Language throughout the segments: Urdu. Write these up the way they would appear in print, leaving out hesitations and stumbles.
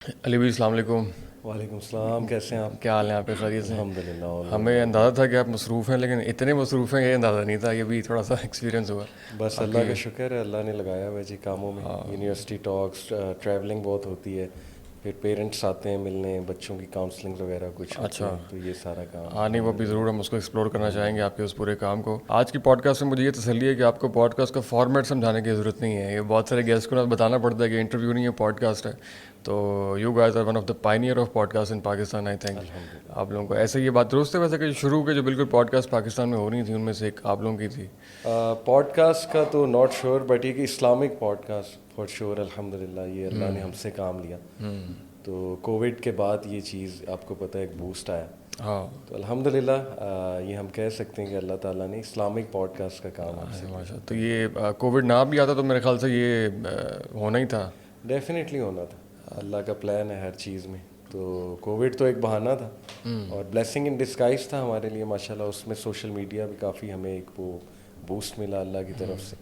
علی بھائی السلام علیکم. وعلیکم السلام. کیسے ہیں آپ؟ کیا حال ہیں آپ کے؟ خیریت سے؟ الحمدللہ. ہمیں اندازہ تھا کہ آپ مصروف ہیں، لیکن اتنے مصروف ہیں یہ اندازہ نہیں تھا. یہ بھی تھوڑا سا ایکسپیرینس ہوا بس آپ اللہ کی. کا شکر ہے، اللہ نے لگایا ہوا جی کاموں میں. یونیورسٹی ٹاکس، ٹریولنگ بہت ہوتی ہے، پھر پیرنٹس آتے ہیں ملنے، بچوں کی کاؤنسلنگ وغیرہ کچھ ہوتے اچھا. ہیں، تو یہ سارا کام. ہاں نہیں، وہ بھی ضرور ہم اس کو ایکسپلور کرنا چاہیں گے آپ کے اس پورے کام کو. آج کی پوڈ کاسٹ میں مجھے یہ تسلی ہے کہ آپ کو پوڈ کاسٹ کا فارمیٹ سمجھانے کی ضرورت نہیں ہے. یہ بہت سارے گیسٹ کو بتانا پڑتا ہے کہ انٹرویو نہیں ہے، پوڈ کاسٹ ہے. تو you guys are one of the pioneer of podcast in Pakistan. I think آپ لوگوں کو ایسے یہ بات درست ہے ویسے کہ شروع کے جو بالکل پوڈ کاسٹ پاکستان میں ہو رہی تھیں ان میں سے ایک آپ لوگوں کی تھی. پوڈ کاسٹ کا تو ناٹ شیور، بٹ یہ کہ Islamic podcast for sure. الحمدللہ یہ اللہ نے ہم سے کام لیا. تو کووڈ کے بعد یہ چیز آپ کو پتہ ہے ایک بوسٹ آیا. ہاں تو الحمدللہ یہ ہم کہہ سکتے ہیں کہ اللہ تعالیٰ نے اسلامک پوڈ کاسٹ کا کام ہم سے کیا. ماشاء. تو یہ کووڈ نہ بھی آتا تو میرے خیال سے یہ ہونا ہی تھا. ڈیفینیٹلی ہونا تھا. اللہ کا پلان ہے ہر چیز میں. تو کووڈ تو ایک بہانہ تھا اور بلیسنگ ان ڈسگائز تھا ہمارے لیے ماشاءاللہ. اس میں سوشل میڈیا بھی کافی ہمیں ایک وہ بوسٹ ملا اللہ کی طرف سے.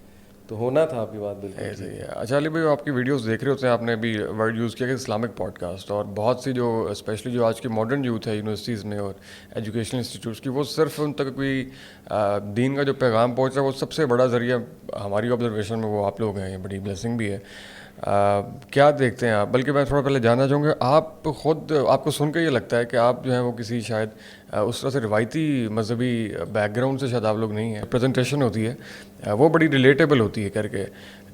تو ہونا تھا. آپ کی بات بالکل ایسے ہی ہے. اچھا علی بھائی، آپ کی ویڈیوز دیکھ رہے ہوتے ہیں، آپ نے ابھی ورڈ یوز کیا کہ اسلامک پوڈ کاسٹ، اور بہت سی جو اسپیشلی جو آج کی ماڈرن یوتھ ہے یونیورسٹیز میں اور ایجوکیشنل انسٹیٹیوٹس کی، وہ صرف ان تک کوئی دین کا جو پیغام پہنچ رہا ہے وہ سب سے بڑا ذریعہ ہماری آبزرویشن میں وہ آپ لوگ ہیں. یہ بڑی بلیسنگ بھی ہے. کیا دیکھتے ہیں آپ؟ بلکہ میں تھوڑا پہلے جاننا چاہوں گا، آپ خود آپ کو سن کے یہ لگتا ہے کہ آپ جو ہیں وہ کسی شاید اس طرح سے روایتی مذہبی بیک گراؤنڈ سے شاید آپ لوگ نہیں ہیں. پریزنٹیشن ہوتی ہے وہ بڑی ریلیٹیبل ہوتی ہے کر کے.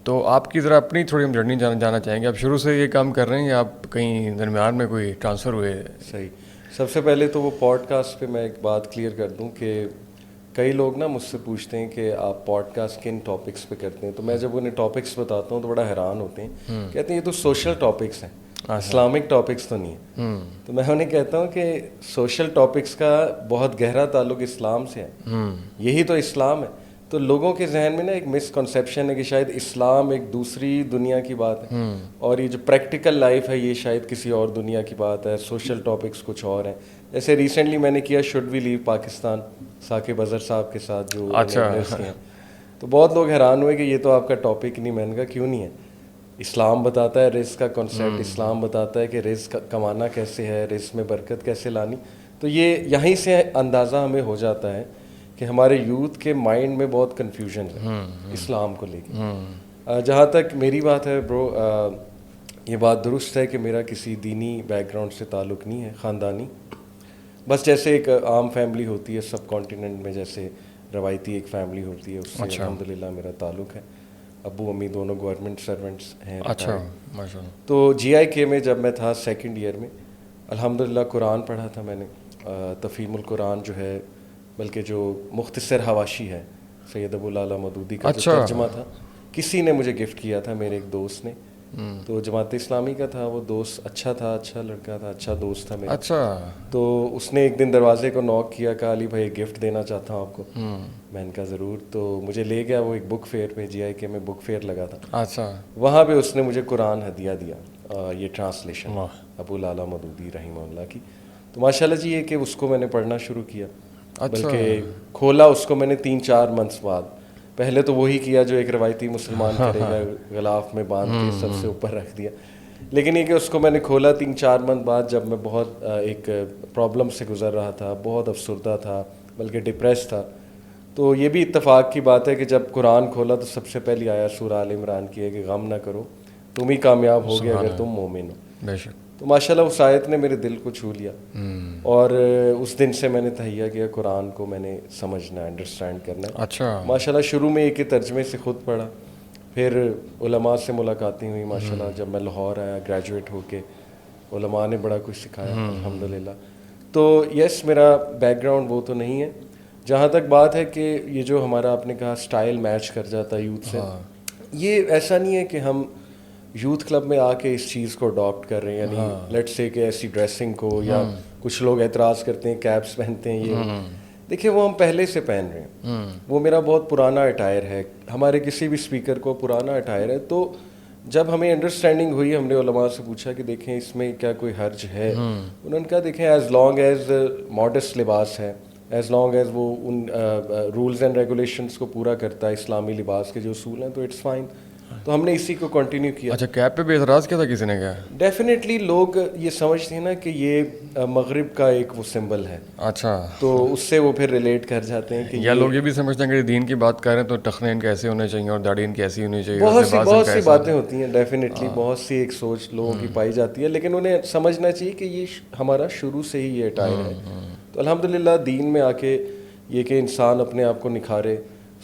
تو آپ کی ذرا اپنی تھوڑی ہم جرنی جانا چاہیں گے. آپ شروع سے یہ کام کر رہے ہیں یا آپ کہیں درمیان میں کوئی ٹرانسفر ہوئے؟ صحیح. سب سے پہلے تو وہ پوڈ کاسٹ پہ میں ایک بات کلیئر کر دوں کہ کئی لوگ نا مجھ سے پوچھتے ہیں کہ آپ پوڈ کاسٹ کن ٹاپکس پہ کرتے ہیں. تو میں جب انہیں ٹاپکس بتاتا ہوں تو بڑا حیران ہوتے ہیں، کہتے ہیں یہ تو سوشل ٹاپکس ہیں، اسلامک ٹاپکس تو نہیں ہیں. تو میں انہیں کہتا ہوں کہ سوشل ٹاپکس کا بہت گہرا تعلق اسلام سے ہے. یہی تو اسلام ہے. تو لوگوں کے ذہن میں نا ایک مسکنسیپشن ہے کہ شاید اسلام ایک دوسری دنیا کی بات ہے اور یہ جو پریکٹیکل لائف ہے یہ شاید کسی اور دنیا کی بات ہے، سوشل ٹاپکس کچھ اور ہیں. جیسے ریسنٹلی میں نے کیا شوڈ وی لیو پاکستان ثاقب اظہر صاحب کے ساتھ جو انیبلرز کے ہیں. تو بہت لوگ حیران ہوئے کہ یہ تو آپ کا ٹاپک نہیں. میں نے کہا کیوں نہیں ہے؟ اسلام بتاتا ہے رزق کا کنسیپٹ، اسلام بتاتا ہے کہ رزق کمانا کیسے ہے، رزق میں برکت کیسے لانی. تو یہ یہیں سے اندازہ ہمیں ہو جاتا ہے کہ ہمارے یوتھ کے مائنڈ میں بہت کنفیوژن ہے اسلام کو لے کے. جہاں تک میری بات ہے برو، یہ بات درست ہے کہ میرا کسی دینی بیک گراؤنڈ سے تعلق نہیں ہے، خاندانی. بس جیسے ایک عام فیملی ہوتی ہے سب کانٹیننٹ میں، جیسے روایتی ایک فیملی ہوتی ہے، اس سے الحمدللہ میرا تعلق ہے. ابو امی دونوں گورنمنٹ سرونٹس ہیں. اچھا ماشاء اللہ. تو جی آئی کے میں جب میں تھا سیکنڈ ایئر میں، الحمدللہ قرآن پڑھا تھا میں نے. تفہیم القرآن جو ہے، بلکہ جو مختصر حواشی ہے سید ابو الاعلیٰ مودودی کا جو ترجمہ تھا، کسی نے مجھے گفٹ کیا تھا، میرے ایک دوست نے. تو جماعت اسلامی کا تھا وہ دوست، اچھا تھا، اچھا لڑکا تھا، اچھا دوست تھا میرا. اچھا. تو اس نے ایک دن دروازے کو نوک کیا، کہا علی بھائی گفٹ دینا چاہتا ہوں آپ کو. میں نے کہا ضرور. تو مجھے لے گیا وہ ایک بک فیئر پہ، جی آئی کے میں بک فیئر لگا تھا. اچھا. وہاں پہ اس نے مجھے قرآن ہدیہ دیا، یہ ٹرانسلیشن ابو الاعلیٰ مودودی رحمہ اللہ کی. تو ماشاء اللہ جی یہ کہ اس کو میں نے پڑھنا شروع کیا، بلکہ کھولا اس کو میں نے 3-4 منتھس بعد. پہلے تو وہی کیا جو ایک روایتی مسلمان کرے گا، غلاف میں باندھ کے سب سے اوپر رکھ دیا. لیکن یہ کہ اس کو میں نے کھولا 3-4 منتھ بعد، جب میں بہت ایک پرابلم سے گزر رہا تھا، بہت افسردہ تھا، بلکہ ڈپریس تھا. تو یہ بھی اتفاق کی بات ہے کہ جب قرآن کھولا تو سب سے پہلی آیا سورہ آل عمران کی ہے کہ غم نہ کرو، تم ہی کامیاب ہوگے اگر تم مومن ہو. بے شک. تو ماشاء اللہ اس آیت نے میرے دل کو چھو لیا، اور اس دن سے میں نے تہیہ کیا قرآن کو میں نے سمجھنا ہے، انڈرسٹینڈ کرنا ہے. اچھا. ماشاء اللہ شروع میں ایک ترجمے سے خود پڑھا، پھر علماء سے ملاقاتیں ہوئی. ماشاء اللہ جب میں لاہور آیا گریجویٹ ہو کے، علماء نے بڑا کچھ سکھایا الحمدللہ. تو یس میرا بیک گراؤنڈ وہ تو نہیں ہے. جہاں تک بات ہے کہ یہ جو ہمارا آپ نے کہا سٹائل میچ کر جاتا ہے یوتھ سے، یہ ایسا نہیں ہے کہ ہم یوتھ کلب میں آ کے اس چیز کو اڈاپٹ کر رہے ہیں. یعنی لیٹ سے کہ ایسی ڈریسنگ کو، یا کچھ لوگ اعتراض کرتے ہیں کیپس پہنتے ہیں، یہ دیکھیں وہ ہم پہلے سے پہن رہے ہیں. وہ میرا بہت پرانا اٹائر ہے، ہمارے کسی بھی اسپیکر کو پرانا اٹائر ہے. تو جب ہمیں انڈرسٹینڈنگ ہوئی، ہم نے علماء سے پوچھا کہ دیکھیں اس میں کیا کوئی حرج ہے. انہوں نے کہا دیکھیں ایز لانگ ایز ماڈسٹ لباس ہے، ایز لانگ ایز وہ ان رولز اینڈ ریگولیشنس کو پورا کرتا ہے، اسلامی لباس کے جو اصول ہیں، تو اٹس فائن. تو ہم نے اسی کو کنٹینیو کیا. اچھا, کیپ پہ بھی اعتراض کیا تھا کسی نے کیا؟ ڈیفینیٹلی لوگ یہ سمجھتے ہیں نا کہ یہ مغرب کا ایک وہ سمبل ہے, اچھا, تو اس سے وہ پھر ریلیٹ کر جاتے ہیں کہ یا لوگ یہ بھی سمجھتے ہیں کہ دین کی بات کر رہے ہیں تو ٹخنے ان کے ایسے ہونے چاہیے اور داڑھی ان کی ایسی ہونی چاہیے, بہت سی باتیں ہوتی ہیں. ڈیفینیٹلی بہت سی ایک سوچ لوگوں کی پائی جاتی ہے, لیکن انہیں سمجھنا چاہیے کہ یہ ہمارا شروع سے ہی یہ اٹائر ہے. تو الحمدللہ دین میں آ کے یہ کہ انسان اپنے آپ کو نکھارے,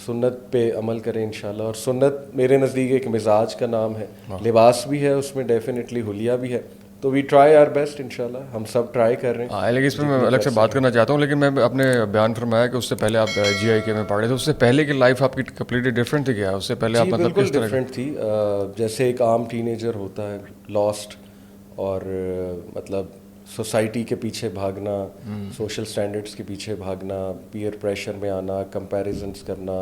سنت پہ عمل کرے انشاءاللہ. اور سنت میرے نزدیک ایک مزاج کا نام ہے, لباس بھی ہے اس میں, ڈیفینیٹلی حلیہ بھی ہے. تو وی ٹرائی آر بیسٹ انشاءاللہ, ہم سب ٹرائی کر رہے ہیں. لیکن اس پہ میں الگ سے بات کرنا چاہتا ہوں, لیکن میں اپنے بیان فرمایا کہ اس سے پہلے آپ GIK میں پڑھے تھے, اس سے پہلے کی لائف آپ کی کمپلیٹلی ڈفرینٹ تھی کیا؟ اس سے پہلے آپ مطلب بالکل ڈفرینٹ تھی. جیسے ایک عام ٹین ایجر ہوتا ہے, لاسٹ, اور مطلب سوسائٹی کے پیچھے بھاگنا, سوشل سٹینڈرڈس کے پیچھے بھاگنا, پیئر پریشر میں آنا, کمپیریزنس کرنا,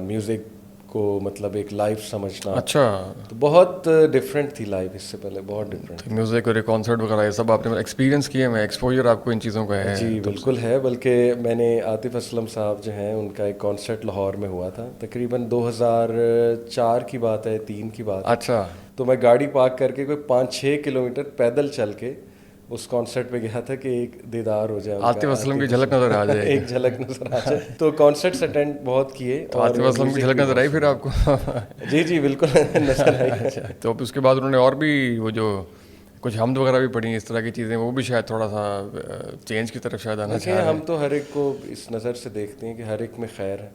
میوزک کو مطلب ایک لائف سمجھنا. اچھا, تو بہت ڈفرینٹ تھی لائف اس سے پہلے, بہت ڈفرینٹ. میوزک اور کانسرٹ وغیرہ یہ سب آپ نے ایکسپیرینس کیے ہیں, ایکسپوجر آپ کو ان چیزوں کا ہے؟ جی بالکل ہے. بلکہ میں نے عاطف اسلم صاحب جو ہیں ان کا ایک کانسرٹ لاہور میں ہوا تھا, تقریباً 2004 کی بات ہے, 3 کی بات. اچھا, تو میں گاڑی پارک کر کے کوئی 5-6 کلومیٹر پیدل چل کے اس کانسرٹ پہ گیا تھا کہ ایک دیدار ہو جائے, عاطف اسلم کی جھلک نظر آ جائے, ایک جھلک نظر آ جائے. تو کانسرٹس اٹینڈ بہت کیے. عاطف اسلم کی جھلک نظر آئی پھر آپ کو؟ جی بالکل نظر آئی. تو اس کے بعد انہوں نے اور بھی وہ جو کچھ حمد وغیرہ بھی پڑھی, اس طرح کی چیزیں, وہ بھی شاید تھوڑا سا چینج کی طرف شاید آنا چاہ رہے ہیں. ہم تو ہر ایک کو اس نظر سے دیکھتے ہیں کہ ہر ایک میں خیر ہے,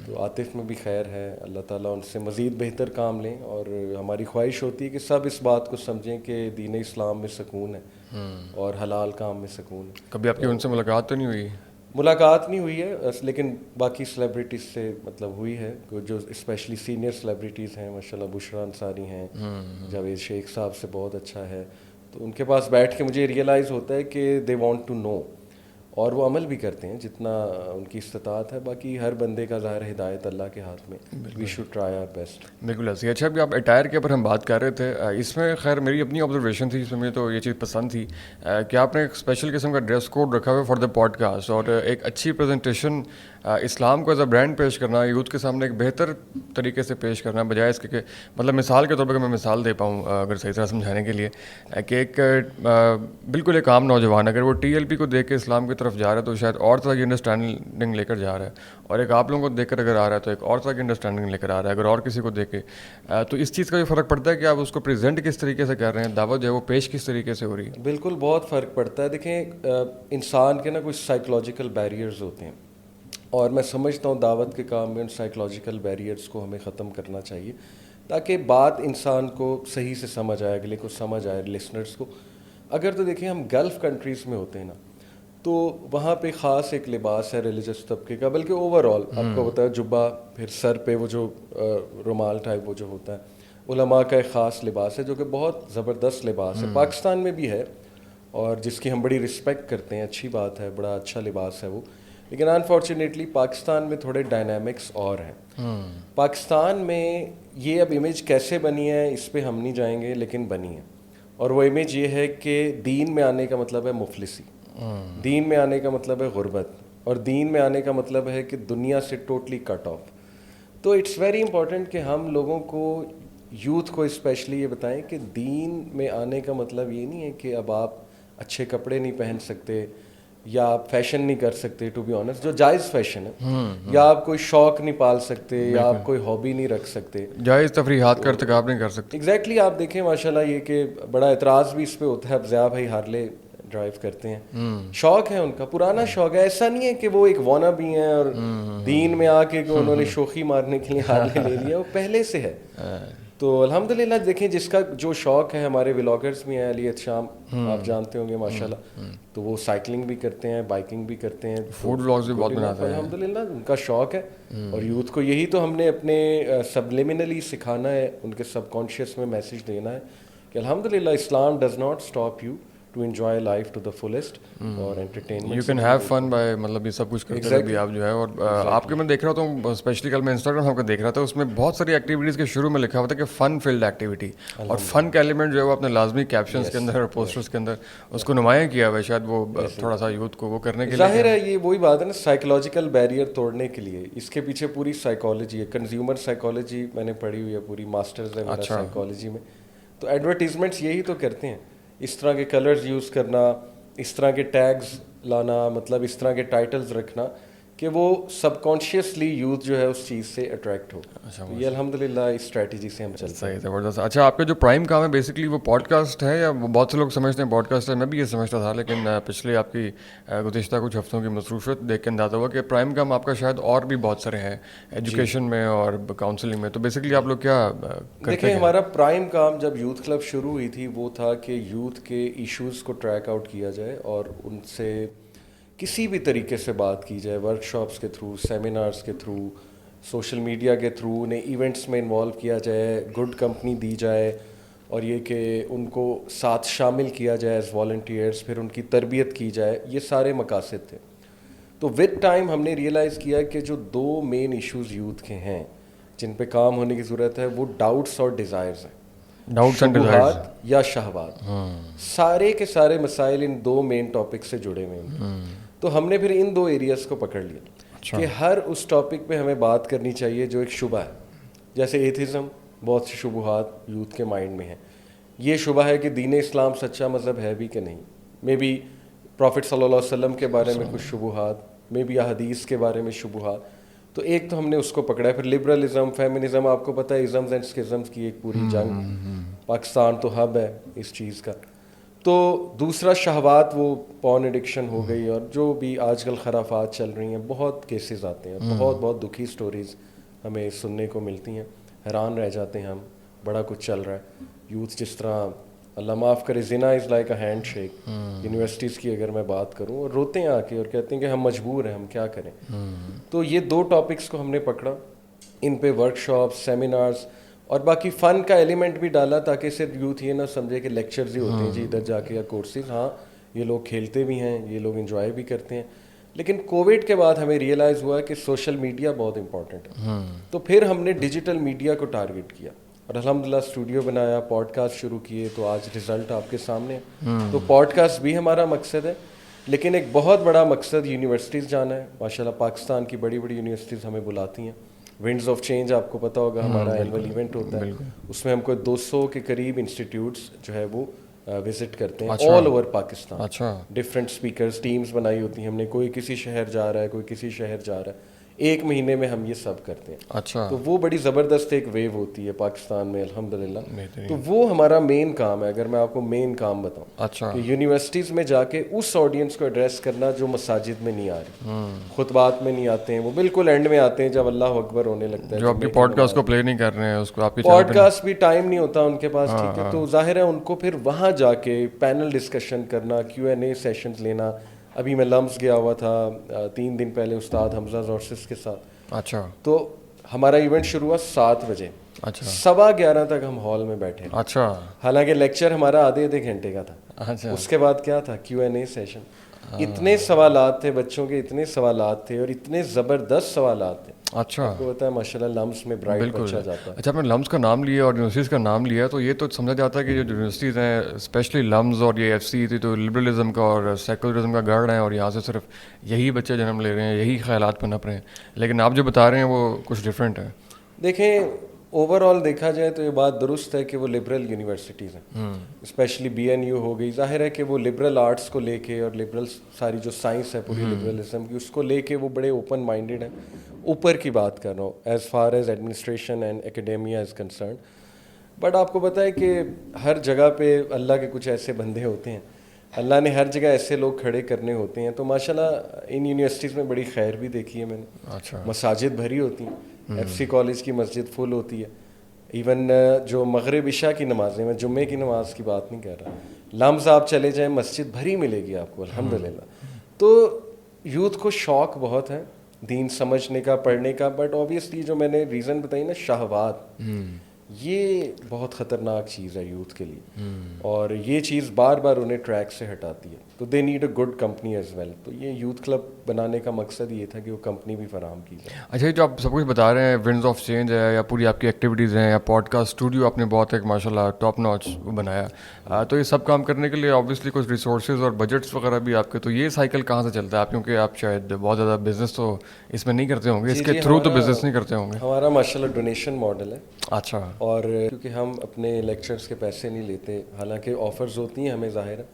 تو عاطف میں بھی خیر ہے. اللہ تعالیٰ ان سے مزید بہتر کام لیں, اور ہماری خواہش ہوتی ہے کہ سب اس بات کو سمجھیں کہ دین اسلام میں سکون ہے اور حلال کام میں سکون ہے. کبھی آپ کی ان سے ملاقات تو نہیں ہوئی؟ ملاقات نہیں ہوئی ہے, لیکن باقی سیلیبریٹیز سے مطلب ہوئی ہے, جو اسپیشلی سینئر سیلیبریٹیز ہیں ماشاءاللہ. بشریٰ انصاری ہیں, جاوید شیخ صاحب سے بہت اچھا ہے. تو ان کے پاس بیٹھ کے مجھے ریئلائز ہوتا ہے کہ دے وانٹ ٹو نو, اور وہ عمل بھی کرتے ہیں جتنا ان کی استطاعت ہے. باقی ہر بندے کا ظاہر ہدایت اللہ کے ہاتھ میں, we should try our best. بالکل ایسے. اچھا, ابھی آپ اٹائر کے اوپر ہم بات کر رہے تھے, اس میں خیر میری اپنی آبزرویشن تھی, اس میں مجھے تو یہ چیز پسند تھی کہ آپ نے ایک اسپیشل قسم کا ڈریس کوڈ رکھا ہوا ہے فار دا پوڈ کاسٹ, اور ایک اچھی پریزنٹیشن اسلام کو ایز اے برانڈ پیش کرنا, یوتھ کے سامنے ایک بہتر طریقے سے پیش کرنا, بجائے اس کے کہ مطلب مثال کے طور پر میں مثال دے پاؤں اگر صحیح طرح سمجھانے کے لیے, کہ ایک بالکل ایک عام نوجوان اگر وہ TLP کو دیکھ کے اسلام کی طرف جا رہا ہے تو شاید اور طرح کی انڈرسٹینڈنگ لے کر جا رہا ہے, اور ایک آپ لوگوں کو دیکھ کر اگر آ رہا ہے تو ایک اور طرح کی انڈرسٹینڈنگ لے کر آ رہا ہے اگر اور کسی کو دیکھ کے. تو اس چیز کا بھی فرق پڑتا ہے کہ آپ اس کو پریزنٹ کس طریقے سے کر رہے ہیں, دعوت جو ہے وہ پیش کس طریقے سے ہو رہی ہے. بالکل بہت فرق پڑتا ہے. دیکھیں, انسان کے نا کچھ سائیکلوجیکل بیریئرز ہوتے ہیں, اور میں سمجھتا ہوں دعوت کے کام میں ان سائیکلوجیکل بیریئرز کو ہمیں ختم کرنا چاہیے, تاکہ بات انسان کو صحیح سے سمجھ آئے, اگلے کو سمجھ آئے, لسنرز کو. اگر تو دیکھیں ہم گلف کنٹریز میں ہوتے ہیں نا, تو وہاں پہ خاص ایک لباس ہے ریلیجس طبقے کا, بلکہ اوور آل آپ کو بتایا جبہ, پھر سر پہ وہ جو رومال ٹائپ وہ جو ہوتا ہے, علماء کا ایک خاص لباس ہے جو کہ بہت زبردست لباس ہے. پاکستان میں بھی ہے, اور جس کی ہم بڑی رسپیکٹ کرتے ہیں, اچھی بات ہے, بڑا اچھا لباس ہے وہ. لیکن انفارچونیٹلی پاکستان میں تھوڑے ڈائنامکس اور ہیں. پاکستان میں یہ اب امیج کیسے بنی ہے اس پہ ہم نہیں جائیں گے, لیکن بنی ہے, اور وہ امیج یہ ہے کہ دین میں آنے کا مطلب ہے مفلسی, دین میں آنے کا مطلب ہے غربت, اور دین میں آنے کا مطلب ہے کہ دنیا سے ٹوٹلی کٹ آف. تو اٹس ویری امپورٹنٹ کہ ہم لوگوں کو, یوتھ کو اسپیشلی یہ بتائیں کہ دین میں آنے کا مطلب یہ نہیں ہے کہ اب آپ اچھے کپڑے نہیں پہن سکتے, یا آپ فیشن نہیں کر سکتے, ٹو بی آنیسٹ جو جائز فیشن ہے, یا آپ کوئی شوق نہیں پال سکتے, یا آپ کوئی ہابی نہیں رکھ سکتے, جائز تفریحات کا ارتکاب نہیں کر سکتے. ایگزیکٹلی. آپ دیکھیں ماشاءاللہ یہ کہ بڑا اعتراض بھی اس پہ ہوتا ہے. اب ضیاء بھائی ہارلے ڈرائیو کرتے ہیں, شوق ہے ان کا, پرانا شوق ہے. ایسا نہیں ہے کہ وہ ایک وانا بھی ہیں اور دین میں آ کے کہ انہوں نے شوخی مارنے کے لیے ہارلے لے لیا, وہ پہلے سے ہے. تو الحمدللہ دیکھیں جس کا جو شوق ہے, ہمارے ولاگرز بھی ہیں, علی شام آپ جانتے ہوں گے ماشاءاللہ, تو وہ سائیکلنگ بھی کرتے ہیں, بائکنگ بھی کرتے ہیں, فوڈ ولاگز بھی بہت بناتے ہیں. الحمدللہ ان کا شوق ہے, اور یوتھ کو یہی تو ہم نے اپنے سبلیمنلی سکھانا ہے, ان کے سب کانشیس میں میسیج دینا ہے کہ الحمدللہ Islam does not stop you to enjoy life to the fullest اور entertainment you can have fun by مطلب یہ سب کچھ کرتے ہوئے بھی آپ جو ہے. اور آپ کے میں دیکھ رہا ہوں اسپیشلی کل میں انسٹاگرام آپ کا دیکھ رہا تھا, اس میں بہت ساری ایکٹیویٹیز کے شروع میں لکھا ہوا تھا کہ فن فیلڈ ایکٹیویٹی, اور فن کا ایلیمنٹ جو ہے وہ اپنے لازمی کیپشنس کے اندر اور پوسٹرس کے اندر اس کو نمایاں کیا ہوا ہے, شاید وہ تھوڑا سا یوتھ کو وہ کرنے کے لیے. ظاہر ہے یہ وہی بات ہے نا, سائیکولوجیکل بیریئر توڑنے کے لیے. اس کے پیچھے پوری سائیکالوجی ہے, کنزیومر سائیکالوجی میں نے پڑھی ہوئی ہے, پوری ماسٹرز ہے میرا سائیکالوجی میں. تو ایڈورٹیزمنٹس یہی تو کرتے ہیں, اس طرح کے کلرز یوز کرنا, اس طرح کے ٹیگز لانا, مطلب اس طرح کے ٹائٹلز رکھنا کہ وہ سب کانشیسلی یوتھ جو ہے اس چیز سے اٹریکٹ ہو. یہ الحمدللہ اس اسٹریٹجی سے ہم چلتے ہیں. صحیح, زبردست. اچھا, آپ کا جو پرائم کام ہے بیسکلی وہ پوڈ کاسٹ ہے, یا بہت سے لوگ سمجھتے ہیں پوڈ کاسٹ ہے, میں بھی یہ سمجھتا تھا, لیکن پچھلے آپ کی گزشتہ کچھ ہفتوں کی مصروفیت دیکھ کے اندازہ ہوا کہ پرائم کام آپ کا شاید اور بھی بہت سارے ہیں, ایجوکیشن میں اور کاؤنسلنگ میں. تو بیسکلی آپ لوگ کیا کرتے ہیں؟ دیکھیں, ہمارا پرائم کام جب یوتھ کلب شروع ہوئی تھی وہ تھا کہ یوتھ کے ایشوز کو ٹریک آؤٹ کیا جائے اور ان سے کسی بھی طریقے سے بات کی جائے, ورک شاپس کے تھرو, سیمینارز کے تھرو, سوشل میڈیا کے تھرو, انہیں ایونٹس میں انوالو کیا جائے, گڈ کمپنی دی جائے, اور یہ کہ ان کو ساتھ شامل کیا جائے ایز والنٹیئرس, پھر ان کی تربیت کی جائے. یہ سارے مقاصد تھے. تو ود ٹائم ہم نے ریئلائز کیا کہ جو دو مین ایشوز یوتھ کے ہیں جن پہ کام ہونے کی ضرورت ہے وہ ڈاؤٹس اور ڈیزائرز ہیں, شبہات یا شہوات. سارے کے سارے مسائل ان دو مین ٹاپک سے جڑے ہوئے ہیں. تو ہم نے پھر ان دو ایریاز کو پکڑ لیا کہ ہر اس ٹاپک پہ ہمیں بات کرنی چاہیے جو ایک شبہ ہے. جیسے ایتھزم, بہت سی شبہات یوتھ کے مائنڈ میں ہیں. یہ شبہ ہے کہ دین اسلام سچا مذہب ہے بھی کہ نہیں, مے بی پروفٹ صلی اللہ علیہ وسلم کے بارے میں کچھ شبہات, مے بی احادیث کے بارے میں شبہات. تو ایک تو ہم نے اس کو پکڑا ہے. پھر لبرلزم, فیمنزم, آپ کو پتہ ہے ازمز اینڈ اسکزمز کی ایک پوری جنگ, پاکستان تو ہب ہے اس چیز کا. تو دوسرا شہوات, وہ پورن ایڈکشن ہو گئی, اور جو بھی آج کل خرافات چل رہی ہیں, بہت کیسز آتے ہیں, بہت بہت دکھی سٹوریز ہمیں سننے کو ملتی ہیں, حیران رہ جاتے ہیں ہم, بڑا کچھ چل رہا ہے. یوتھ جس طرح, اللہ معاف کرے, زنا is like a hand shake. Universities کی اگر میں بات کروں, اور روتے ہیں آ کے اور کہتے ہیں کہ ہم مجبور ہیں, ہم کیا کریں. تو یہ دو ٹاپکس کو ہم نے پکڑا, ان پہ ورک شاپ, سیمینارز, اور باقی فن کا ایلیمنٹ بھی ڈالا تاکہ صرف یوتھ یہ نہ سمجھے کہ لیکچرز ہی ہوتے ہیں جی ادھر جا کے, یا کورسز. ہاں, یہ لوگ کھیلتے بھی ہیں, یہ لوگ انجوائے بھی کرتے ہیں. لیکن کووڈ کے بعد ہمیں ریئلائز ہوا کہ سوشل میڈیا بہت امپورٹنٹ ہے. تو پھر ہم نے ڈیجیٹل میڈیا کو ٹارگٹ کیا, اور الحمدللہ اسٹوڈیو بنایا, پوڈ کاسٹ شروع کیے, تو آج رزلٹ آپ کے سامنے ہے. تو پوڈ کاسٹ بھی ہمارا مقصد ہے, لیکن ایک بہت بڑا مقصد یونیورسٹیز جانا ہے. ماشاءاللہ پاکستان کی بڑی بڑی یونیورسٹیز ہمیں بلاتی ہیں. ونڈز آف چینج آپ کو پتہ ہوگا, ہمارا اینول ایونٹ ہوتا ہے, اس میں ہم کو 200 کے قریب انسٹیٹیوٹس جو ہے وہ وزٹ کرتے ہیں all over Pakistan. Different speakers, teams بنائی ہوتی ہیں ہم نے, کوئی کسی شہر جا رہا ہے, کوئی کسی شہر جا رہا ہے. 1 مہینے میں ہم یہ سب کرتے ہیں. اچھا, تو وہ بڑی زبردست ایک ویو ہوتی ہے پاکستان میں الحمدللہ. تو وہ ہمارا مین کام ہے. اگر میں آپ کو مین کام بتاؤں, اچھا, کہ یونیورسٹیز میں جا کے اس آڈینس کو ایڈریس کرنا جو مساجد میں نہیں آ رہی, خطبات میں نہیں آتے ہیں, وہ بالکل اینڈ میں آتے ہیں جب اللہ اکبر ہونے لگتا ہے, جو آپ کے پوڈ کاسٹ کو پلے نہیں کر رہے ہیں, اس کو آپ کی پوڈ کاسٹ بھی ٹائم نہیں ہوتا ان کے پاس, ٹھیک ہے. تو ظاہر ہے ان کو پھر وہاں جا کے پینل ڈسکشن کرنا, Q&A سیشنز لینا. ابھی میں لمس گیا ہوا تھا 3 دن پہلے استاد حمزہ زورسس کے ساتھ. اچھا, تو ہمارا ایونٹ شروع ہوا 7 بجے, اچھا, 11:15 تک ہم ہال میں بیٹھے. اچھا, حالانکہ لیکچر ہمارا آدھے گھنٹے کا تھا. اچھا, اس کے بعد کیا تھا, Q&A سیشن. اتنے سوالات تھے بچوں کے, اتنے سوالات تھے, اور اتنے زبردست سوالات تھے. اچھا, آپ کو پتہ ہے ماشاءاللہ لمس میں برائٹ بچہ جاتا ہے. اچھا, آپ نے لمس کا نام لیا اور یونیورسٹیز کا نام لیا, تو یہ تو سمجھا جاتا ہے کہ جو یونیورسٹیز ہیں اسپیشلی لمس اور یہ FCE تھی تو لبرلزم کا اور سیکولرزم کا گڑھ ہے, اور یہاں سے صرف یہی بچے جنم لے رہے ہیں, یہی خیالات پہ نپ رہے ہیں. لیکن آپ جو بتا رہے ہیں وہ کچھ ڈفرینٹ ہے. دیکھیں, اوور آل دیکھا جائے تو یہ بات درست ہے کہ وہ لبرل یونیورسٹیز ہیں, اسپیشلی BNU ہو گئی. ظاہر ہے کہ وہ لبرل آرٹس کو لے کے, اور لبرل ساری جو سائنس ہے پوری لبرلزم کی, اس کو لے کے وہ بڑے اوپن مائنڈیڈ ہیں. اوپر کی بات کر رہا ہوں, as far as administration and academia is concerned. But آپ کو پتہ ہے کہ ہر جگہ پہ اللہ کے کچھ ایسے بندے ہوتے ہیں, اللہ نے ہر جگہ ایسے لوگ کھڑے کرنے ہوتے ہیں. تو ماشاءاللہ ان یونیورسٹیز میں بڑی خیر بھی دیکھی ہے میں نے. اچھا, مساجد بھری ہوتی ہیں, FC کالج کی مسجد فل ہوتی ہے. ایون جو مغرب عشاء کی نمازیں, میں جمعے کی نماز کی بات نہیں کر رہا, لمز آپ چلے جائیں مسجد بھری ملے گی آپ کو الحمدللہ. تو یوتھ کو شوق بہت ہے دین سمجھنے کا, پڑھنے کا. بٹ آبویسلی جو میں نے ریزن بتائی نا, شہوات, یہ بہت خطرناک چیز ہے یوتھ کے لیے, اور یہ چیز بار بار انہیں ٹریک سے ہٹاتی ہے. تو they need a good company as well. تو یہ یوتھ کلب بنانے کا مقصد یہ تھا کہ وہ کمپنی بھی فراہم کی جائے. اچھا, یہ جو آپ سب کچھ بتا رہے ہیں, ونڈز آف چینج ہے یا پوری آپ کی ایکٹیویٹیز ہیں یا پوڈ کاسٹ اسٹوڈیو آپ نے بہت ایک ماشاء اللہ ٹاپ ناچ بنایا, تو یہ سب کام کرنے کے لیے آبویسلی کچھ ریسورسز اور بجٹس وغیرہ بھی آپ کے, تو یہ سائیکل کہاں سے چلتا ہے آپ, کیونکہ آپ شاید بہت زیادہ بزنس تو اس میں نہیں کرتے ہوں گے, اس کے تھرو تو بزنس نہیں کرتے ہوں گے. ہمارا ماشاء اللہ ڈونیشن ماڈل ہے. اچھا. اور کیونکہ ہم اپنے لیکچرز کے پیسے نہیں لیتے, حالانکہ آفرز ہوتی ہیں ہمیں ظاہر ہے,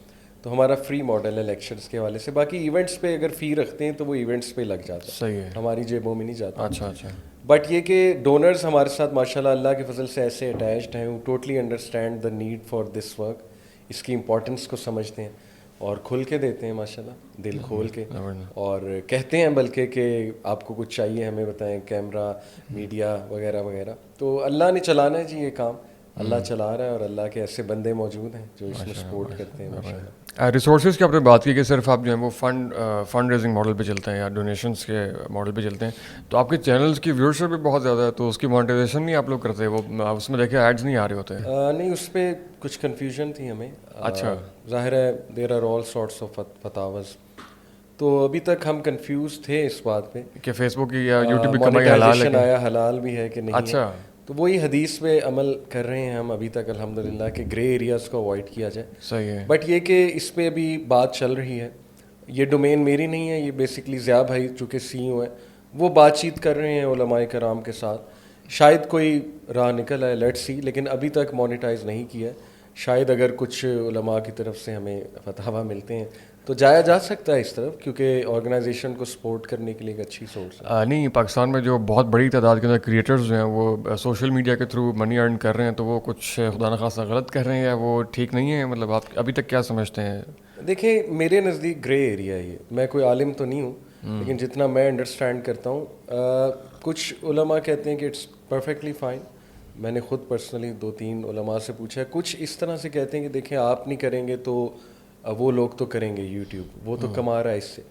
تو ہمارا فری ماڈل ہے لیکچرز کے حوالے سے. باقی ایونٹس پہ اگر فی رکھتے ہیں تو وہ ایونٹس پہ لگ جاتا ہے, صحیح ہے, ہماری جیبوں میں نہیں جاتا. اچھا اچھا. بٹ یہ کہ ڈونرز ہمارے ساتھ ماشاء اللہ کے فضل سے ایسے اٹیچڈ ہیں, وہ totally understand the need for this work, اس کی امپورٹنس کو سمجھتے ہیں اور کھل کے دیتے ہیں ماشاء اللہ, دل کھول کے, اور کہتے ہیں بلکہ کہ آپ کو کچھ چاہیے ہمیں بتائیں, کیمرہ, میڈیا وغیرہ وغیرہ. تو اللہ نے چلانا ہے جی یہ کام, اللہ چلا رہا ہے, اور اللہ کے ایسے بندے موجود ہیں جو اس میں سپورٹ کرتے ہیں ماشاء اللہ. ریسورسز کی آپ نے بات کی کہ صرف آپ جو ہیں وہ فنڈ ریزنگ ماڈل پہ چلتے ہیں یا ڈونیشنس کے ماڈل پہ چلتے ہیں, تو آپ کے چینلز کی ویورشپ بھی بہت زیادہ ہے, تو اس کی مانیٹائزیشن نہیں آپ لوگ کرتے, وہ اس میں دیکھیں ایڈز نہیں آ رہے ہوتے ہیں. نہیں, اس پہ کچھ کنفیوژن تھی ہمیں. اچھا. ظاہر ہے there are all sorts of فتاوز, تو ابھی تک ہم کنفیوز تھے اس بات پہ کہ فیس بک کی یا یوٹیوب کی کمائی حلال ہے, آیا حلال بھی ہے کہ نہیں. اچھا. تو وہی حدیث پہ عمل کر رہے ہیں ہم ابھی تک الحمدللہ کہ گرے ایریاز کو اوائڈ کیا جائے. صحیح ہے. بٹ یہ کہ اس پہ ابھی بات چل رہی ہے, یہ ڈومین میری نہیں ہے, یہ بیسکلی ضیاء بھائی چونکہ CEO ہیں, وہ بات چیت کر رہے ہیں علماء کرام کے ساتھ. شاید کوئی راہ نکل آئے, لیٹس سی, لیکن ابھی تک مونیٹائز نہیں کیا ہے. شاید اگر کچھ علماء کی طرف سے ہمیں فتاویٰ ملتے ہیں تو جایا جا سکتا ہے اس طرف, کیونکہ آرگنائزیشن کو سپورٹ کرنے کے لیے ایک اچھی سورس ہے. نہیں, پاکستان میں جو بہت بڑی تعداد کے اندر کریٹرز جو ہیں وہ سوشل میڈیا کے تھرو منی ارن کر رہے ہیں, تو وہ کچھ خدا نخواستہ غلط کر رہے ہیں یا وہ ٹھیک نہیں ہے, مطلب آپ ابھی تک کیا سمجھتے ہیں؟ دیکھیں, میرے نزدیک گرے ایریا ہے یہ. میں کوئی عالم تو نہیں ہوں, لیکن جتنا میں انڈرسٹینڈ کرتا ہوں, کچھ علماء کہتے ہیں کہ اٹس پرفیکٹلی فائن. میں نے خود پرسنلی 2-3 علماء سے پوچھا ہے, کچھ اس طرح سے کہتے ہیں کہ دیکھیں آپ نہیں کریں گے تو وہ لوگ تو کریں گے, یوٹیوب وہ تو کما رہا ہے اس سے.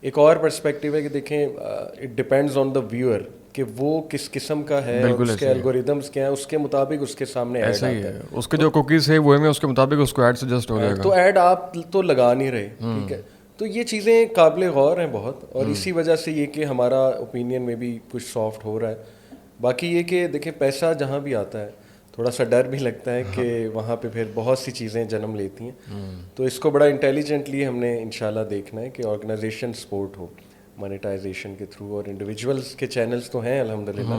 ایک اور پرسپیکٹیو ہے کہ دیکھیں اٹ ڈپینڈز آن دا ویور کہ وہ کس قسم کا ہے, اس کے الگوریدمس کیا ہیں, اس کے مطابق اس کے سامنے ایڈ آتا ہے. اس کے جو کوکیز ہے وہ میں اس کے مطابق اس کو ایڈ سجسٹ ہو جائے گا, تو ایڈ آپ تو لگا نہیں رہے, ٹھیک ہے. تو یہ چیزیں قابل غور ہیں بہت, اور اسی وجہ سے یہ کہ ہمارا اوپینین میں بھی کچھ سافٹ ہو رہا ہے. باقی یہ کہ دیکھیں پیسہ جہاں بھی آتا ہے تھوڑا سا ڈر بھی لگتا ہے کہ وہاں پہ پھر بہت سی چیزیں جنم لیتی ہیں. تو اس کو بڑا انٹیلیجنٹلی ہم نے انشاءاللہ دیکھنا ہے کہ آرگنائزیشن سپورٹ ہو مانیٹائزیشن کے تھرو, اور انڈیویجولس کے چینلز تو ہیں الحمدللہ,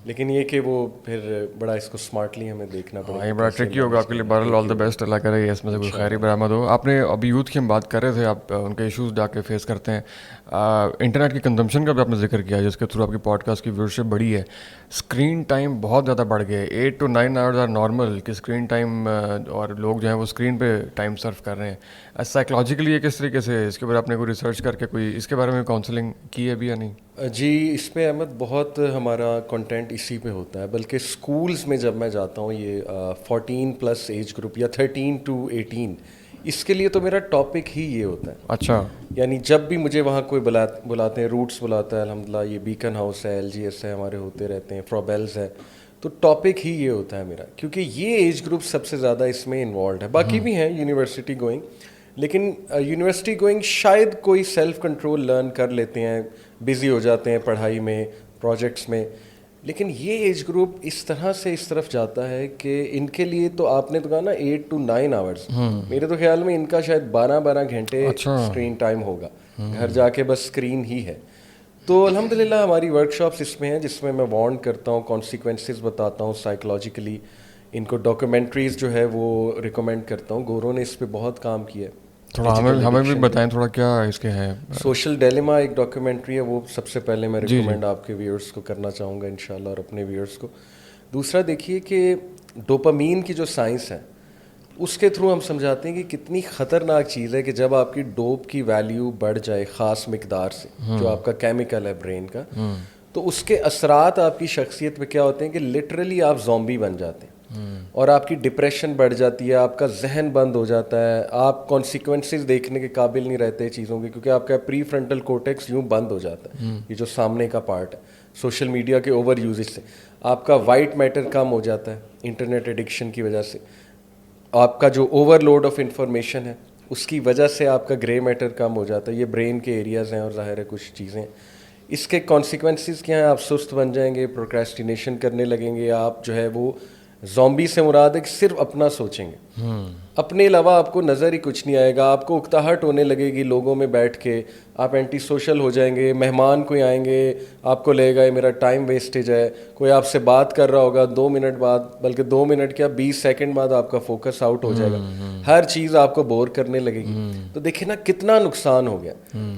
لیکن یہ کہ وہ پھر بڑا اس کو اسمارٹلی ہمیں دیکھنا پڑے گا. یہ بڑا ٹرکی ہوگا آپ کے لیے. بہرحال آل دا بیسٹ, اللہ کرے اس میں سے کوئی خیری برآمد ہو. آپ نے ابھی یوتھ کی ہم بات کر رہے تھے, آپ ان کے ایشوز جا کے فیس کرتے ہیں. انٹرنیٹ کی کنزمپشن کا بھی آپ نے ذکر کیا جس کے تھرو آپ کی پوڈ کاسٹ کی ویورشپ بڑھی ہے. اسکرین ٹائم بہت زیادہ بڑھ گئے, 8 to 9 hours آر نارمل کہ اسکرین ٹائم, اور لوگ جو ہیں وہ اسکرین پہ ٹائم سرو کر رہے ہیں. سائیکلوجیکلی یہ کس طریقے سے, اس کے اوپر آپ نے کوئی ریسرچ کر کے کوئی اس کے بارے میں کاؤنسلنگ کی ہے بھی یا نہیں؟ جی, اس پہ احمد بہت ہمارا کنٹینٹ اسی پہ ہوتا ہے, بلکہ اسکولز میں جب میں جاتا ہوں, یہ 14+ ایج گروپ یا 13 to 18, اس کے لیے تو میرا ٹاپک ہی یہ ہوتا ہے. اچھا. یعنی جب بھی مجھے وہاں کوئی بلاتے ہیں, روٹس بلاتا ہے الحمدللہ, یہ بیکن ہاؤس ہے, LGS ہے, ہمارے ہوتے رہتے ہیں, فرابیلز ہے, تو ٹاپک ہی یہ ہوتا ہے میرا, کیونکہ یہ ایج گروپ سب سے زیادہ اس میں انوالوڈ ہے. باقی بھی ہیں یونیورسٹی گوئنگ, لیکن یونیورسٹی گوئنگ شاید کوئی سیلف کنٹرول لرن کر لیتے ہیں, بزی ہو جاتے ہیں پڑھائی میں, پروجیکٹس میں, لیکن یہ ایج گروپ اس طرح سے اس طرف جاتا ہے کہ ان کے لیے تو آپ نے تو کہا نا 8 to 9 hours, میرے تو خیال میں ان کا شاید 12 گھنٹے اسکرین ٹائم ہوگا, گھر جا کے بس اسکرین ہی ہے. تو الحمدللہ ہماری ورک شاپس اس میں ہیں جس میں وارن کرتا ہوں, کانسیکوینسز بتاتا ہوں سائیکولوجیکلی, ان کو ڈاکیومنٹریز جو ہے وہ ریکمینڈ کرتا ہوں. گورو نے اس پہ بہت کام کیا ہے. تھوڑا ہمیں بھی بتائیں تھوڑا کیا اس کے ہیں. سوشل ڈیلیما ایک ڈاکیومنٹری ہے, وہ سب سے پہلے میں ریکمینڈ آپ کے ویورز کو کرنا چاہوں گا انشاءاللہ, اور اپنے ویورز کو. دوسرا دیکھیے کہ ڈوپامین کی جو سائنس ہے اس کے تھرو ہم سمجھاتے ہیں کہ کتنی خطرناک چیز ہے کہ جب آپ کی ڈوپ کی ویلیو بڑھ جائے خاص مقدار سے, جو آپ کا کیمیکل ہے برین کا, تو اس کے اثرات آپ کی شخصیت پہ کیا ہوتے ہیں کہ لٹرلی آپ زومبی بن جاتے ہیں, اور آپ کی ڈپریشن بڑھ جاتی ہے, آپ کا ذہن بند ہو جاتا ہے, آپ کانسیکوینسز دیکھنے کے قابل نہیں رہتے چیزوں کے, کیونکہ آپ کا پری فرنٹل کورٹیکس یوں بند ہو جاتا ہے, یہ جو سامنے کا پارٹ ہے. سوشل میڈیا کے اوور یوزیج سے. آپ کا وائٹ میٹر کم ہو جاتا ہے انٹرنیٹ ایڈکشن کی وجہ سے. آپ کا جو اوور لوڈ آف انفارمیشن ہے اس کی وجہ سے آپ کا گرے میٹر کم ہو جاتا ہے. یہ برین کے ایریاز ہیں اور ظاہر ہے کچھ چیزیں. اس کے کانسیکوینسز کیا ہیں؟ آپ سست بن جائیں گے, پروکریسٹینیشن کرنے لگیں گے, آپ جو ہے وہ زومبی سے مراد ہے کہ صرف اپنا سوچیں گے, اپنے علاوہ آپ کو نظر ہی کچھ نہیں آئے گا. آپ کو اکتاہٹ ہونے لگے گی لوگوں میں بیٹھ کے, آپ اینٹی سوشل ہو جائیں گے. مہمان کوئی آئیں گے آپ کو لگے گا یہ میرا ٹائم ویسٹیج ہے. کوئی آپ سے بات کر رہا ہوگا 2 منٹ بعد, بلکہ 2 منٹ کیا 20 سیکنڈ بعد آپ کا فوکس آؤٹ ہو جائے گا. ہر چیز آپ کو بور کرنے لگے گی. تو دیکھیں نا کتنا نقصان ہو گیا.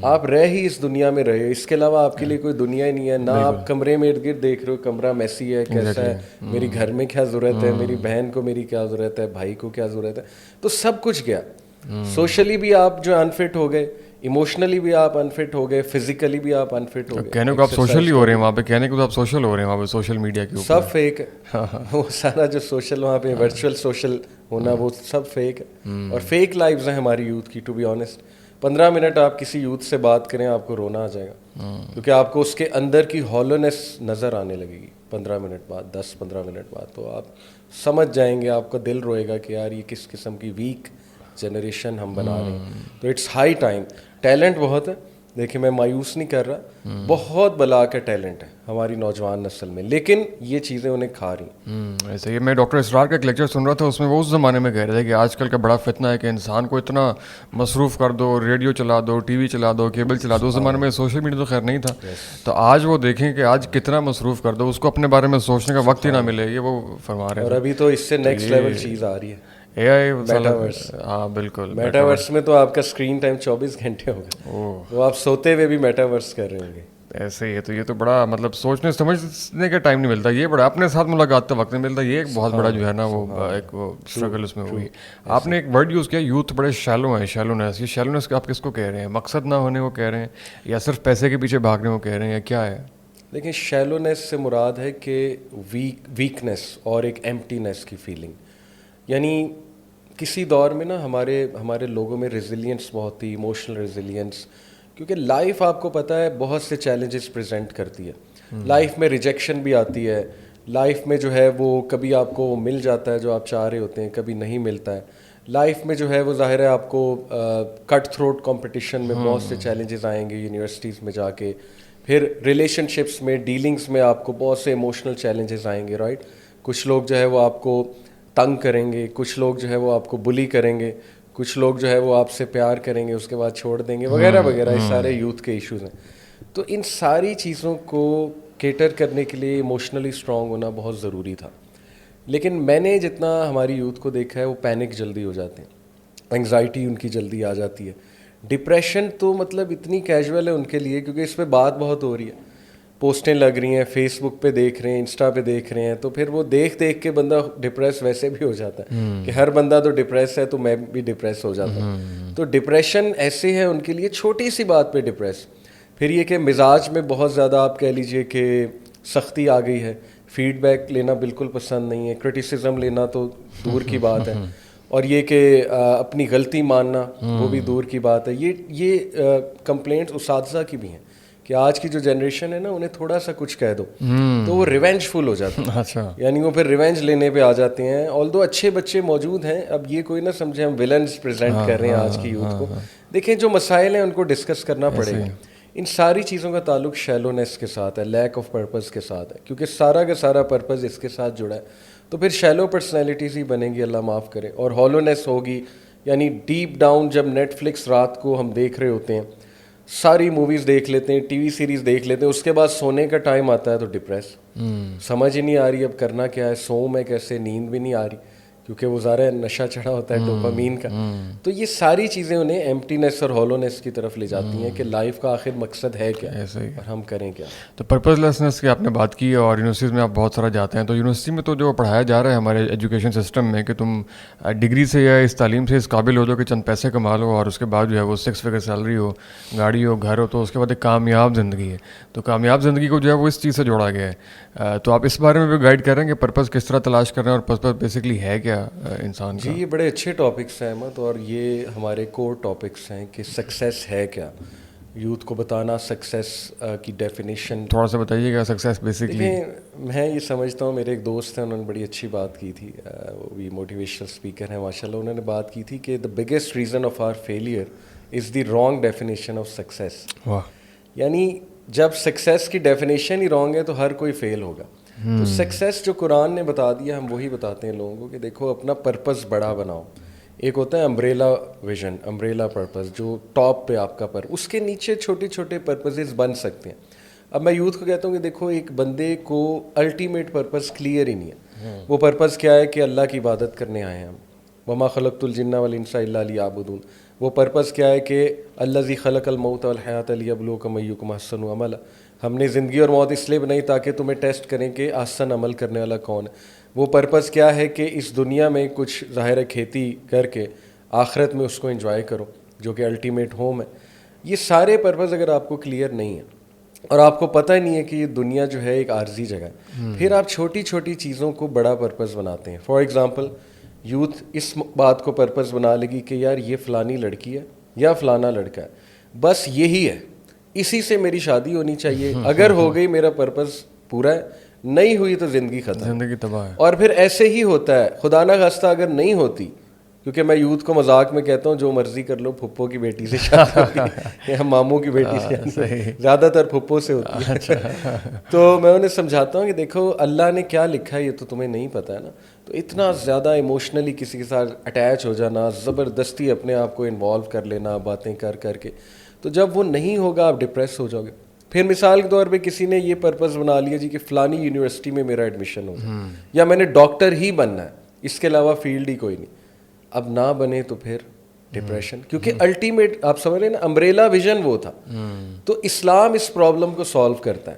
آپ رہ ہی اس دنیا میں رہے, اس کے علاوہ آپ کے لیے کوئی دنیا ہی نہیں ہے. نہ آپ کمرے میں ارد گرد دیکھ رہے ہو کمرہ میسی ہے, کیسا ہے, میری گھر میں کیا ضرورت ہے, میری بہن کو میری کیا ضرورت ہے, بھائی کو کیا ضرورت ہے. تو سب کچھ گیا. سوشلی بھی آپ جو انفٹ ہو گئے, ایموشنلی بھی آپ انفٹ ہو گئے, فزیکلی بھی آپ انفٹ ہو گئے. کہنے کو آپ سوشل ہی ہو رہے ہیں وہاں پہ, کہنے کو تو آپ سوشل ہو رہے ہیں وہاں پہ سوشل میڈیا کے اوپر. سب فیک ہے. وہ سارا جو سوشل وہاں پہ ورچوئل سوشل ہونا وہ سب فیک ہے. اور فیک لائفز ہیں ہماری یوتھ کی. ٹو بی آنیسٹ 15 منٹ آپ کسی یوتھ سے بات کریں آپ کو رونا آ جائے گا, کیونکہ آپ کو اس کے اندر کی ہالونیس نظر آنے لگے گی 15 منٹ بعد, 10-15 منٹ بعد. تو آپ سمجھ جائیں گے, آپ کا دل روئے گا کہ یار یہ کس قسم کی ویک جنریشن ہم بنا رہے ہیں. تو اٹس ہائی ٹائم. ٹیلنٹ بہت ہے, دیکھیں میں مایوس نہیں کر رہا, بہت بلا کا ٹیلنٹ ہے ہماری نوجوان نسل میں, لیکن یہ چیزیں انہیں کھا رہی. ایسے ہی میں ڈاکٹر اسرار کا ایک لیکچر سن رہا تھا, اس میں وہ اس زمانے میں کہہ رہے تھے کہ آج کل کا بڑا فتنہ ہے کہ انسان کو اتنا مصروف کر دو, ریڈیو چلا دو, ٹی وی چلا دو, کیبل چلا دو. اس زمانے میں سوشل میڈیا تو خیر نہیں تھا. تو آج وہ دیکھیں کہ آج کتنا مصروف کر دو, اس کو اپنے بارے میں سوچنے کا وقت ہی نہ ملے. یہ وہ فرما رہے ہیں. اور ابھی تو اس سے نیکسٹ لیول چیز آ رہی ہے, اے آئی, میٹاورس. ہاں بالکل. میٹاورس میں تو آپ کا اسکرین ٹائم 24 گھنٹے ہوگا, تو آپ سوتے ہوئے بھی میٹاورس کر رہے ہوں گے. ایسے ہی ہے. تو یہ تو بڑا مطلب سوچنے سمجھنے کا ٹائم نہیں ملتا. یہ بڑا اپنے ساتھ ملاقات کا وقت نہیں ملتا. یہ ایک بہت بڑا جو ہے نا وہ ایک وہ اسٹرگل اس میں ہوئی. آپ نے ایک ورڈ یوز کیا, یوتھ بڑے شیلو ہیں, شیلونیس. یہ شیلونیس آپ کس کو کہہ رہے ہیں؟ مقصد نہ ہونے کو کہہ رہے ہیں, یا صرف پیسے کے پیچھے بھاگنے کو کہہ رہے ہیں, یا کیا ہے؟ دیکھیں شیلونیس سے مراد ہے کہ ویکنیس اور ایک ایمٹینیس کی فیلنگ. یعنی کسی دور میں نا ہمارے لوگوں میں ریزیلینس بہت تھی, ایموشنل ریزیلینس, کیونکہ لائف آپ کو پتہ ہے بہت سے چیلنجز پریزنٹ کرتی ہے. لائف میں ریجیکشن بھی آتی ہے, لائف میں جو ہے وہ کبھی آپ کو مل جاتا ہے جو آپ چاہ رہے ہوتے ہیں, کبھی نہیں ملتا ہے. لائف میں جو ہے وہ ظاہر ہے آپ کو کٹ تھروٹ کمپٹیشن میں بہت سے چیلنجز آئیں گے یونیورسٹیز میں جا کے. پھر ریلیشن شپس میں, ڈیلنگس میں آپ کو بہت سے ایموشنل چیلنجز آئیں گے, رائٹ. کچھ لوگ جو ہے وہ آپ کو تنگ کریں گے, کچھ لوگ جو ہے وہ آپ کو بلی کریں گے, کچھ لوگ جو ہے وہ آپ سے پیار کریں گے اس کے بعد چھوڑ دیں گے, وغیرہ وغیرہ. یہ سارے یوتھ کے ایشوز ہیں. تو ان ساری چیزوں کو کیٹر کرنے کے لیے ایموشنلی اسٹرانگ ہونا بہت ضروری تھا. لیکن میں نے جتنا ہماری یوتھ کو دیکھا ہے وہ پینک جلدی ہو جاتے ہیں, انگزائٹی ان کی جلدی آ جاتی ہے. ڈپریشن تو مطلب اتنی کیجول ہے ان کے لیے, کیونکہ اس پہ بات بہت ہو رہی ہے, پوسٹیں لگ رہی ہیں, فیس بک پہ دیکھ رہے ہیں, انسٹا پہ دیکھ رہے ہیں, تو پھر وہ دیکھ کے بندہ ڈپریس ویسے بھی ہو جاتا ہے کہ ہر بندہ تو ڈپریس ہے تو میں بھی ڈپریس ہو جاتا ہوں. تو ڈپریشن ایسے ہے ان کے لیے, چھوٹی سی بات پہ ڈپریس. پھر یہ کہ مزاج میں بہت زیادہ آپ کہہ لیجئے کہ سختی آ گئی ہے, فیڈ بیک لینا بالکل پسند نہیں ہے, کرٹیسزم لینا تو دور کی بات ہے, اور یہ کہ اپنی غلطی ماننا وہ بھی دور کی بات ہے. یہ کمپلینٹس اساتذہ کی بھی ہیں کہ آج کی جو جنریشن ہے نا انہیں تھوڑا سا کچھ کہہ دو تو وہ ریونج فل ہو جاتے ہیں. اچھا, یعنی وہ پھر ریونج لینے پہ آ جاتے ہیں. آلدو اچھے بچے موجود ہیں, اب یہ کوئی نہ سمجھے ہم ولنز پریزنٹ کر رہے ہیں آج کی یوتھ کو. دیکھیں جو مسائل ہیں ان کو ڈسکس کرنا پڑے گا. ان ساری چیزوں کا تعلق شیلونیس کے ساتھ ہے, لیک آف پرپز کے ساتھ ہے, کیونکہ سارا کا سارا پرپز اس کے ساتھ جڑا ہے. تو پھر شیلو پرسنالٹیز ہی بنیں گی, اللہ معاف کرے, اور ہالونیس ہوگی. یعنی ڈیپ ڈاؤن جب نیٹ فلکس رات کو ہم دیکھ رہے ہوتے ہیں, ساری موویز دیکھ لیتے ہیں, ٹی وی سیریز دیکھ لیتے ہیں, اس کے بعد سونے کا ٹائم آتا ہے تو ڈپریس, سمجھ ہی نہیں آ رہی اب کرنا کیا ہے, سو میں کیسے, نیند بھی نہیں آ رہی کیونکہ وہ ظاہر نشہ چڑھا ہوتا ہے ڈوپامین کا. تو یہ ساری چیزیں انہیں ایمٹینیس اور ہالونیس کی طرف لے جاتی ہیں کہ لائف کا آخر مقصد ہے کیا اور ہم کریں کیا. تو پرپز لیسنس کی آپ نے بات کی, اور یونیورسٹیز میں آپ بہت سارا جاتے ہیں, تو یونیورسٹی میں تو جو پڑھایا جا رہا ہے ہمارے ایجوکیشن سسٹم میں کہ تم ڈگری سے یا اس تعلیم سے اس قابل ہو جاؤ کہ چند پیسے کما لو, اور اس کے بعد جو ہے وہ 6 فگر سیلری ہو, گاڑی ہو, گھر ہو, تو اس کے بعد ایک کامیاب زندگی ہے. تو کامیاب زندگی کو جو ہے وہ اس چیز سے جوڑا گیا ہے. تو آپ اس بارے میں بھی گائیڈ کریں کہ پرپز کس طرح تلاش کر رہے ہیں, اور پرپز بیسکلی ہے کیا انسان کا؟ جی یہ بڑے اچھے ٹاپکس ہیں احمد, اور یہ ہمارے کور ٹاپکس ہیں کہ سکسیس ہے کیا. یوتھ کو بتانا سکسیس کی ڈیفینیشن. تھوڑا سا بتائیے گا سکسیس بیسکلی. دیکھیں میں یہ سمجھتا ہوں, میرے ایک دوست ہیں انہوں نے بڑی اچھی بات کی تھی, وہ بھی موٹیویشنل اسپیکر ہیں ماشاء اللہ, انہوں نے بات کی تھی کہ the biggest reason of our failure is the wrong definition of success. یعنی جب سکسیس کی ڈیفینیشن ہی رانگ ہے تو ہر کوئی فیل ہوگا. تو سکسیس جو قرآن نے بتا دیا ہم وہی بتاتے ہیں لوگوں کو کہ دیکھو اپنا پرپز بڑا بناؤ. ایک ہوتا ہے امبریلا ویژن, امبریلا پرپز جو ٹاپ پہ آپ کا اس کے نیچے چھوٹے چھوٹے پرپزز بن سکتے ہیں. اب میں یوتھ کو کہتا ہوں کہ دیکھو ایک بندے کو الٹیمیٹ پرپز کلیئر ہی نہیں ہے. وہ پرپز کیا ہے کہ اللہ کی عبادت کرنے آئے ہیں ہم, وما خلقت الجن والانس الا لیعبدون. وہ پرپز کیا ہے کہ الذی خلق الموت والحیات لیبلوکم ایکم احسن عملا. ہم نے زندگی اور موت اس لیے بنائی تاکہ تمہیں ٹیسٹ کریں کہ احسن عمل کرنے والا کون ہے. وہ پرپز کیا ہے کہ اس دنیا میں کچھ ظاہر کھیتی کر کے آخرت میں اس کو انجوائے کرو جو کہ الٹیمیٹ ہوم ہے. یہ سارے پرپز اگر آپ کو کلیئر نہیں ہیں اور آپ کو پتہ ہی نہیں ہے کہ یہ دنیا جو ہے ایک عارضی جگہ ہے, پھر آپ چھوٹی چھوٹی چیزوں کو بڑا پرپز بناتے ہیں. فار ایگزامپل یوتھ اس بات کو پرپز بنا لے گی کہ یار یہ فلانی لڑکی ہے یا فلانا لڑکا ہے, بس یہی ہے, اسی سے میری شادی ہونی چاہیے, اگر ہو گئی میرا پرپز پورا ہے, نہیں ہوئی تو زندگی ختم, زندگی تباہ ہے. اور پھر ایسے ہی ہوتا ہے, خدا نہ خواستہ اگر نہیں ہوتی, کیونکہ میں یوتھ کو مذاق میں کہتا ہوں جو مرضی کر لو, پھپھو کی بیٹی سے شادی ہوتی ہے یا ماموں کی بیٹی سے, زیادہ تر پھپھو سے ہوتی ہے. تو میں انہیں سمجھاتا ہوں کہ دیکھو اللہ نے کیا لکھا ہے یہ تو تمہیں نہیں پتہ ہے نا. تو اتنا زیادہ ایموشنلی کسی کے ساتھ اٹیچ ہو جانا, زبردستی اپنے آپ کو انوالو کر لینا باتیں کر کے, تو جب وہ نہیں ہوگا آپ ڈپریس ہو جاؤ گے. پھر مثال کے طور پہ کسی نے یہ پرپز بنا لیا جی کہ فلانی یونیورسٹی میں میرا ایڈمیشن ہوگا یا میں نے ڈاکٹر ہی بننا ہے, اس کے علاوہ فیلڈ ہی کوئی نہیں. اب نہ بنے تو پھر ڈپریشن, کیونکہ الٹیمیٹ آپ سمجھ رہے ہیں نا امبریلا ویژن وہ تھا. تو اسلام اس پرابلم کو سالو کرتا ہے.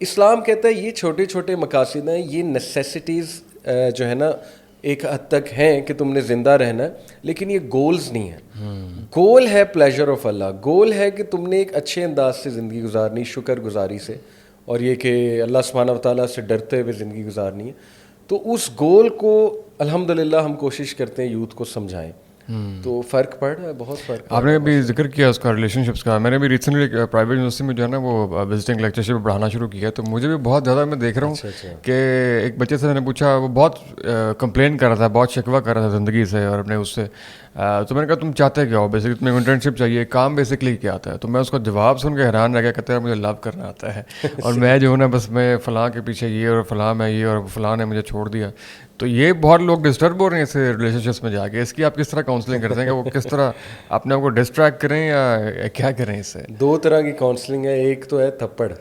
اسلام کہتا ہے یہ چھوٹے چھوٹے مقاصد ہیں, یہ نیسیسٹیز جو ہے نا ایک حد تک ہیں کہ تم نے زندہ رہنا ہے, لیکن یہ گولز نہیں ہیں. گول ہے پلیجر آف اللہ, گول ہے کہ تم نے ایک اچھے انداز سے زندگی گزارنی, شکر گزاری سے, اور یہ کہ اللہ سبحانہ و تعالیٰ سے ڈرتے ہوئے زندگی گزارنی ہے. تو اس گول کو الحمدللہ ہم کوشش کرتے ہیں یوتھ کو سمجھائیں. تو فرق پڑ رہا ہے, بہت فرق. آپ نے ابھی ذکر کیا اس کا ریلیشن شپس کا, میں نے بھی ریسنٹلی پرائیویٹ یونیورسٹی میں جو ہے نا وہ وزٹنگ لیکچرشپ پڑھانا شروع کیا, تو مجھے بھی بہت زیادہ میں دیکھ رہا ہوں کہ ایک بچے سے میں نے پوچھا, وہ بہت کمپلین کر رہا تھا, بہت شکوہ کر رہا تھا زندگی سے اور اپنے اس سے. تو میں نے کہا تم چاہتے کیا ہو, بیسکلی تمہیں انٹرنشپ چاہیے, کام بیسکلی کیا آتا ہے. تو میں اس کا جواب سن کے حیران رہ گیا, کہتے ہیں مجھے لو کرنا آتا ہے اور میں جو ہوں نا بس میں فلاں کے پیچھے یہ اور فلاں میں یہ اور فلاں نے مجھے چھوڑ دیا. تو یہ بہت لوگ ڈسٹرب ہو رہے ہیں اس ریلیشن شپس میں جا کے. اس کی آپ کس طرح کاؤنسلنگ کرتے ہیں کہ وہ کس طرح اپنے آپ کو ڈسٹریکٹ کریں یا کیا کریں اس سے؟ دو طرح کی کاؤنسلنگ ہے, ایک تو ہے تھپڑ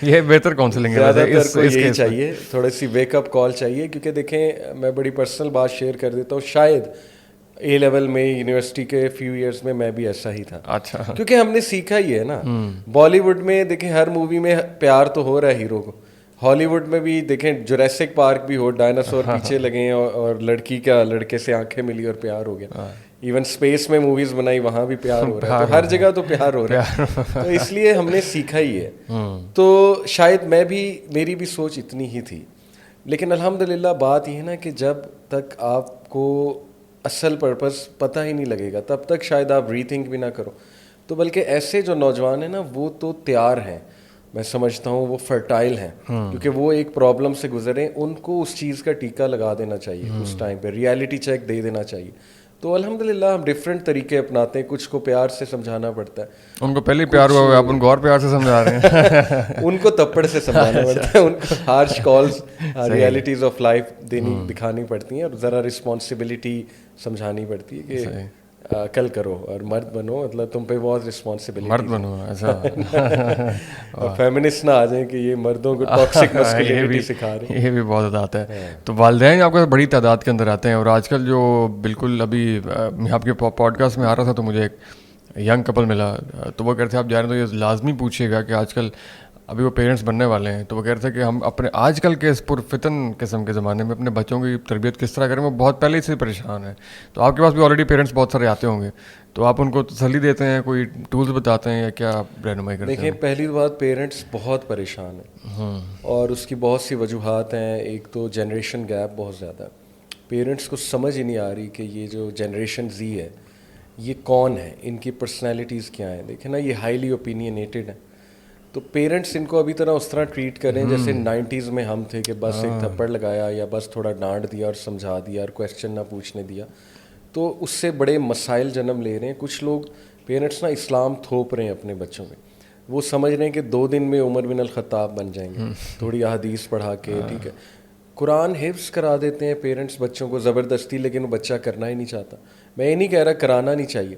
یہ بہتر کاؤنسلنگ ہے, زیادہ تر کو یہی چاہیے, تھوڑی سی ویک اپ کال چاہیے. کیونکہ دیکھیں میں بڑی پرسنل بات شیئر کر دیتا ہوں, شاید اے لیول میں یونیورسٹی کے فیو ایئرس میں بھی ایسا ہی تھا. اچھا, کیونکہ ہم نے سیکھا ہی ہے نا. بالی ووڈ میں دیکھیں ہر مووی میں پیار تو ہو رہا ہے ہیرو کو, ہالی ووڈ میں بھی دیکھیں جوریسک پارک بھی ہو, ڈائناسور پیچھے لگے ہیں اور لڑکی کا لڑکے سے آنکھیں ملی اور پیار ہو گیا. ایون اسپیس میں موویز بنائی وہاں بھی پیار ہو رہا ہے, تو ہر جگہ تو پیار ہو رہا ہے. تو اس لیے ہم نے سیکھا ہی ہے. تو شاید میری بھی سوچ اتنی ہی تھی, لیکن الحمدللہ بات یہ ہے نا کہ جب تک آپ کو اصل پرپز پتہ ہی نہیں لگے گا تب تک شاید آپ ری تھنک بھی نہ کرو. تو بلکہ ایسے جو نوجوان ہیں نا وہ تو تیار ہیں, میں سمجھتا ہوں وہ فرٹائل ہیں, کیونکہ وہ ایک پرابلم سے گزرے, ان کو اس چیز کا ٹیکہ لگا دینا چاہیے اس ٹائم پہ, ریالٹی چیک دے دینا چاہیے. تو الحمدللہ ہم ڈفرینٹ طریقے اپناتے ہیں, کچھ کو پیار سے سمجھانا پڑتا ہے, ان کو پہلے پیار ہوا ہے, آپ ان کو اور پیار سے سمجھا رہے ہیں, ان کو تپڑ سے سمجھانا پڑتا ہے, ان کو harsh calls realities of life دکھانی پڑتی ہیں, اور ذرا رسپانسبلٹی سمجھانی پڑتی ہے کہ کل کرو اور مرد بنو, مطلب تم پہ بہت رسپانسبلٹی, مرد بنو. ایسا فیمنسٹ نہ آ جائیں کہ یہ مردوں کو ٹاکسک مسکولینٹی سکھا رہے ہیں, یہ بھی بہت آتا ہے. تو والدین آپ کو بڑی تعداد کے اندر آتے ہیں, اور آج کل جو بالکل ابھی میں آپ کے پوڈ کاسٹ میں آ رہا تھا تو مجھے ایک ینگ کپل ملا, تو وہ کہتے ہیں آپ جا رہے ہیں تو یہ لازمی پوچھیے گا کہ آج کل ابھی وہ پیرنٹس بننے والے ہیں, تو وہ کہہ رہے تھے کہ ہم اپنے آج کل کے اس پرفتن قسم کے زمانے میں اپنے بچوں کی تربیت کس طرح کریں, وہ بہت پہلے سے پریشان ہیں. تو آپ کے پاس بھی آلریڈی پیرنٹس بہت سارے آتے ہوں گے, تو آپ ان کو تسلی دیتے ہیں, کوئی ٹولز بتاتے ہیں یا کیا رہنمائی کرتے ہیں؟ دیکھیں پہلی بات پیرنٹس بہت پریشان ہیں, اور اس کی بہت سی وجوہات ہیں. ایک تو جنریشن گیپ بہت زیادہ ہے, پیرنٹس کو سمجھ ہی نہیں آ رہی کہ یہ جو جنریشن زی ہے یہ کون ہے, ان کی پرسنالٹیز کیا ہیں. دیکھیں نا, یہ ہائیلی اوپینینیٹڈ ہیں, تو پیرنٹس ان کو ابھی اس طرح ٹریٹ کریں جیسے 90s میں ہم تھے کہ بس ایک تھپڑ لگایا یا بس تھوڑا ڈانٹ دیا اور سمجھا دیا اور کویسچن نہ پوچھنے دیا, تو اس سے بڑے مسائل جنم لے رہے ہیں. کچھ لوگ پیرنٹس نا اسلام تھوپ رہے ہیں اپنے بچوں میں, وہ سمجھ رہے ہیں کہ 2 دن میں عمر بن الخطاب بن جائیں گے تھوڑی احادیث پڑھا کے, ٹھیک ہے. قرآن حفظ کرا دیتے ہیں پیرنٹس بچوں کو زبردستی, لیکن وہ بچہ کرنا ہی نہیں چاہتا. میں یہ نہیں کہہ رہا کرانا نہیں چاہیے,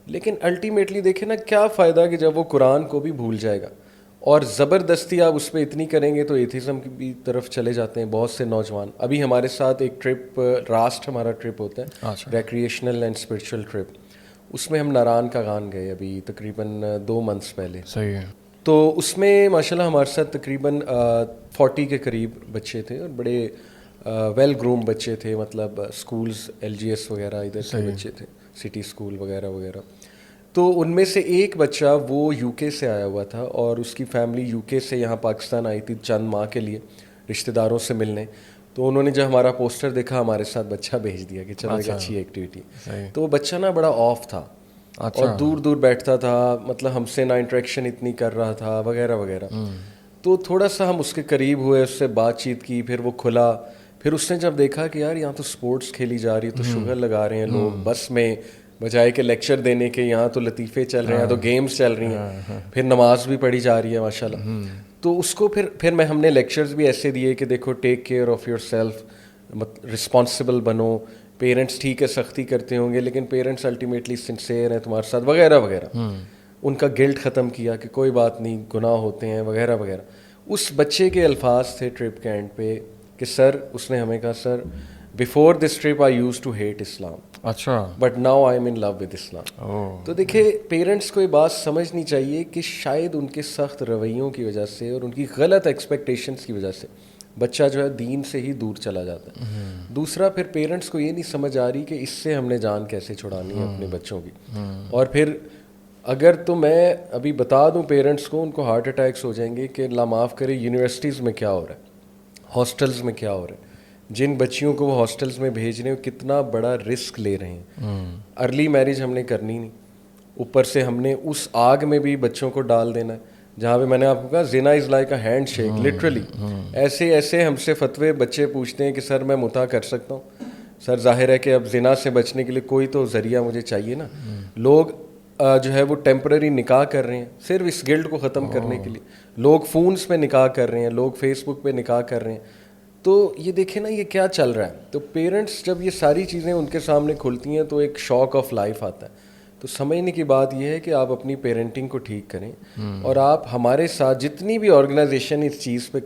لیکن الٹیمیٹلی دیکھیں نا کیا فائدہ کہ جب وہ قرآن کو بھی بھول جائے گا اور زبردستی آپ اس پہ اتنی کریں گے تو ایتھیزم کی بھی طرف چلے جاتے ہیں بہت سے نوجوان. ابھی ہمارے ساتھ ایک ٹرپ, راسٹ ہمارا ٹرپ ہوتا ہے, ریکریشنل اینڈ اسپرچل ٹرپ, اس میں ہم ناران کا گان گئے ابھی تقریباً 2 months پہلے. صحیح ہے. تو اس میں ماشاء اللہ ہمارے ساتھ تقریباً 40 کے قریب بچے تھے اور بڑے ویل گروم بچے تھے, مطلب اسکولز LGS وغیرہ ادھر کے بچے تھے, سٹی اسکول وغیرہ وغیرہ. تو ان میں سے ایک بچہ وہ UK سے آیا ہوا تھا اور اس کی فیملی UK سے یہاں پاکستان آئی تھی چند ماہ کے لیے رشتہ داروں سے ملنے. تو انہوں نے جب ہمارا پوسٹر دیکھا ہمارے ساتھ بچہ بھیج دیا کہ چلو ایک اچھی ایکٹیویٹی. تو وہ بچہ نا بڑا آف تھا اور دور دور بیٹھتا تھا, مطلب ہم سے نہ انٹریکشن اتنی کر رہا تھا وغیرہ وغیرہ. تو تھوڑا سا ہم اس کے قریب ہوئے, اس سے بات چیت کی, پھر وہ کھلا. پھر اس نے جب دیکھا کہ یار یہاں تو اسپورٹس کھیلی جا رہی ہے, تو شوگر لگا رہے ہیں لوگ بس میں, بجائے کہ لیکچر دینے کے یہاں تو لطیفے چل رہے ہیں, تو گیمز چل رہی ہیں, پھر نماز بھی پڑھی جا رہی ہے ماشاء اللہ. تو اس کو پھر ہم نے لیکچرز بھی ایسے دیے کہ دیکھو take care of your self, responsible بنو. پیرنٹس ٹھیک ہے سختی کرتے ہوں گے لیکن پیرنٹس الٹیمیٹلی سنسیئر ہیں تمہارے ساتھ وغیرہ وغیرہ. ان کا گلٹ ختم کیا کہ کوئی بات نہیں, گناہ ہوتے ہیں وغیرہ وغیرہ. اس بچے کے الفاظ تھے ٹرپ کے اینڈ پہ کہ سر, اس نے ہمیں کہا sir before this trip I used to hate Islam, اچھا, but now I am in love with Islam. تو دیکھیں پیرنٹس کو یہ بات سمجھنی چاہیے کہ شاید ان کے سخت رویوں کی وجہ سے اور ان کی غلط ایکسپیکٹیشنس کی وجہ سے بچہ جو ہے دین سے ہی دور چلا جاتا ہے. دوسرا پھر پیرنٹس کو یہ نہیں سمجھ آ رہی کہ اس سے ہم نے جان کیسے چھڑانی ہے اپنے بچوں کی. اور پھر اگر تو میں ابھی بتا دوں پیرنٹس کو, ان کو ہارٹ اٹیکس ہو جائیں گے کہ اللہ معاف کرے یونیورسٹیز میں کیا ہو رہا ہے, ہاسٹلز میں کیا ہو رہا ہے. جن بچیوں کو وہ ہاسٹلز میں بھیج رہے ہیں وہ کتنا بڑا رسک لے رہے ہیں. ارلی میرج ہم نے کرنی نہیں, اوپر سے ہم نے اس آگ میں بھی بچوں کو ڈال دینا ہے جہاں پہ میں نے آپ کو کہا زنا is like a hand shake, literally. ایسے ہم سے فتوے بچے پوچھتے ہیں کہ سر میں مطاع کر سکتا ہوں. سر ظاہر ہے کہ اب زنا سے بچنے کے لیے کوئی تو ذریعہ مجھے چاہیے نا. لوگ جو ہے وہ ٹیمپرری نکاح کر رہے ہیں صرف اس گلٹ کو ختم کرنے کے لیے. لوگ فونس پہ نکاح کر رہے ہیں, لوگ فیس بک پہ نکاح کر رہے ہیں. تو یہ دیکھیں نا یہ کیا چل رہا ہے. تو پیرنٹس جب یہ ساری چیزیں ان کے سامنے کھلتی ہیں تو ایک شاک آف لائف آتا ہے. تو سمجھنے کی بات یہ ہے کہ آپ اپنی پیرنٹنگ کو ٹھیک کریں اور آپ ہمارے ساتھ جتنی بھی آرگنائزیشن اس چیز پہ